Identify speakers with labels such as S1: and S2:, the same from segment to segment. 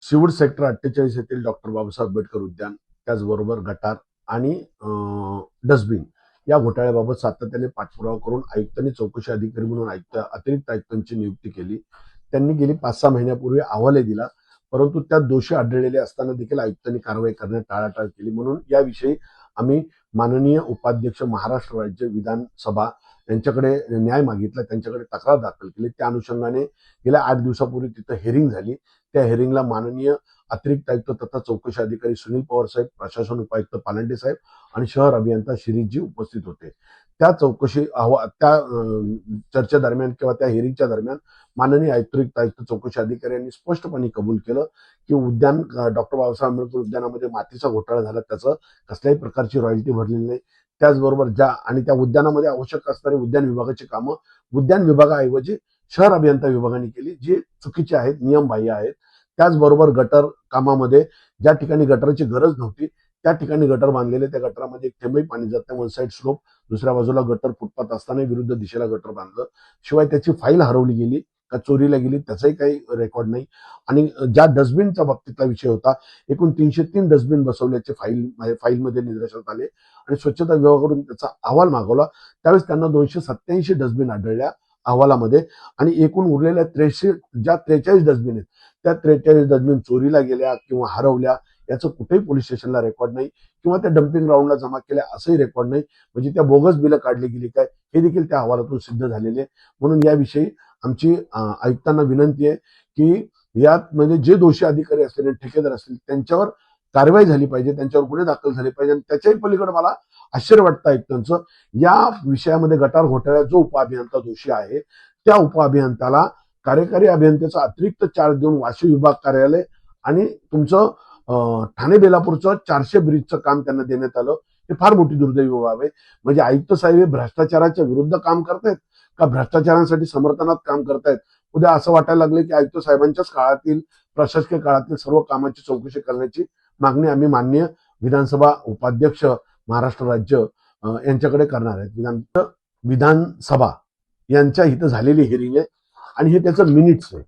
S1: सिवूड sector 48 येथील doctor Babasaheb Ambedkar उद्यान, त्याचबरोबर गटार आणि डस्टबिन या घोटाळ्याबाबत सातत्याने पाठपुरावा करून आयुक्तांनी चौकशी अधिकारी म्हणून अतिरिक्त आयुक्तांची नियुक्ती केली. त्यांनी गेली 5-6 महिन्यापूर्वी अहवालही दिला, परंतु त्यात दोषी आढळलेले असताना देखील आयुक्तांनी कारवाई करण्यात टाळाटाळ केली. म्हणून याविषयी आम्ही माननीय उपाध्यक्ष महाराष्ट्र राज्य विधानसभा यांच्याकडे न्याय मागितला, त्यांच्याकडे तक्रार दाखल केली. त्या अनुषंगाने गेल्या 8 दिवसापूर्वी तिथं हेरिंग झाली. त्या हेरिंगला माननीय अतिरिक्त आयुक्त तथा चौकशी अधिकारी सुनील पवार साहेब, प्रशासन उपायुक्त पालंडे साहेब आणि शहर अभियंता शिरीषजी उपस्थित होते. त्या त्या चर्चेदरम्यान किंवा त्या हेरिंगच्या दरम्यान माननीय अतिरिक्त आयुक्त चौकशी अधिकारी यांनी स्पष्टपणे कबूल केलं की उद्यान डॉक्टर बाबासाहेब आंबेडकर उद्यानामध्ये मातीचा घोटाळा झाला, त्याचं कसल्याही प्रकारची रॉयल्टी भरलेली नाही. त्याचबरोबर त्या उद्यानामध्ये आवश्यक असणारी उद्यान विभागाची कामं उद्यान विभागाऐवजी शहर अभियंता विभागाने केली, जी चुकीची आहेत, नियमबाह्य आहेत. त्याचबरोबर गटर कामामध्ये ज्या ठिकाणी गटरची गरज नव्हती त्या ठिकाणी गटर बांधलेले, त्या गटरामध्ये एक थेंबही पाणी जात नाही. वन साईड स्लोप, दुसऱ्या बाजूला गटर फुटपाथ असताना विरुद्ध दिशेला गटर बांधलं. शिवाय त्याची फाईल हरवली गेली का चोरीला गेली त्याचाही काही रेकॉर्ड नाही. आणि ज्या डस्टबिनच्या बाबतीतला विषय होता, एकूण 303 डस्टबिन बसवल्याचे फाईलमध्ये निदर्शनास आले आणि स्वच्छता विभागाकडून त्याचा अहवाल मागवला. त्यावेळेस त्यांना 287 डस्टबिन आढळल्या अहवालामध्ये आणि एकूण उरलेल्या 43 डस्टबिन आहेत, त्या 43 डस्टबिन चोरीला गेल्या किंवा हरवल्या याचं कुठेही पोलीस स्टेशनला रेकॉर्ड नाही किंवा त्या डम्पिंग ग्राउंडला जमा केल्या असंही रेकॉर्ड नाही. म्हणजे त्या बोगस बिलं काढली गेली काय हे देखील त्या अहवालातून सिद्ध झालेले. म्हणून याविषयी आमची आयुक्तांना विनंती आहे की यात म्हणजे जे दोषी अधिकारी असतील, ठेकेदार असतील, त्यांच्यावर कारवाई झाली पाहिजे, त्यांच्यावर गुन्हे दाखल झाले पाहिजे. आणि त्याच्याही पलीकडे मला आश्चर्य वाटतं आयुक्तांचं, या विषयामध्ये गटार घोटाळ्यात जो उपअभियंता दोषी आहे त्या उपअभियंत्याला कार्यकारी अभियंत्याचा अतिरिक्त चार्ज देऊन वाशी विभाग कार्यालय आणि तुमचं ठाणे बेलापूरचं 400 ब्रिजचं काम त्यांना देण्यात आलं. हे फार मोठी दुर्दैवी बाब आहे. म्हणजे आयुक्त साहेब हे भ्रष्टाचाराच्या विरुद्ध काम करतायत का भ्रष्टाचारांसाठी समर्थनात काम करतायत? उद्या असं वाटायला लागलं की आयुक्त साहेबांच्याच काळातील प्रशासकीय काळातील सर्व कामाची चौकशी करण्याची मागणी आम्ही माननीय विधानसभा उपाध्यक्ष महाराष्ट्र राज्य यांच्याकडे करणार आहेत. विधानसभा यांच्या इथं झालेली हिअरिंग आहे आणि हे त्याचं मिनिट्स आहे.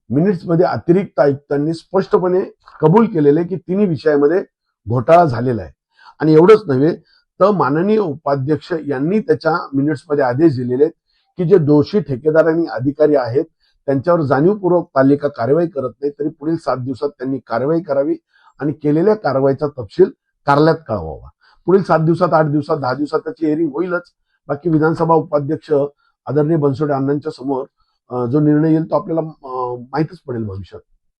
S1: मिनिट्समध्ये अतिरिक्त आयुक्तांनी स्पष्टपणे कबूल केलेले की तिन्ही विषयामध्ये घोटाळा झालेला आहे. आणि एवढंच नव्हे तर माननीय उपाध्यक्ष यांनी त्याच्या मिनिट्समध्ये आदेश दिलेले की जे दोषी ठेकेदार आणि अधिकारी आहेत त्यांच्यावर जाणीवपूर्वक पालिका कारवाई करत नाही तरी पुढील 7 दिवसात त्यांनी कारवाई करावी आणि केलेल्या कारवाईचा तपशील कार्यालयात कळवावा. पुढील 7 दिवसात, 8 दिवसात, 10 दिवसात त्याची हिअरिंग होईलच. बाकी विधानसभा उपाध्यक्ष आदरणीय बनसोडे अण्णांच्या समोर जो निर्णय येईल तो आपल्याला माहितच पडेल भविष्यात.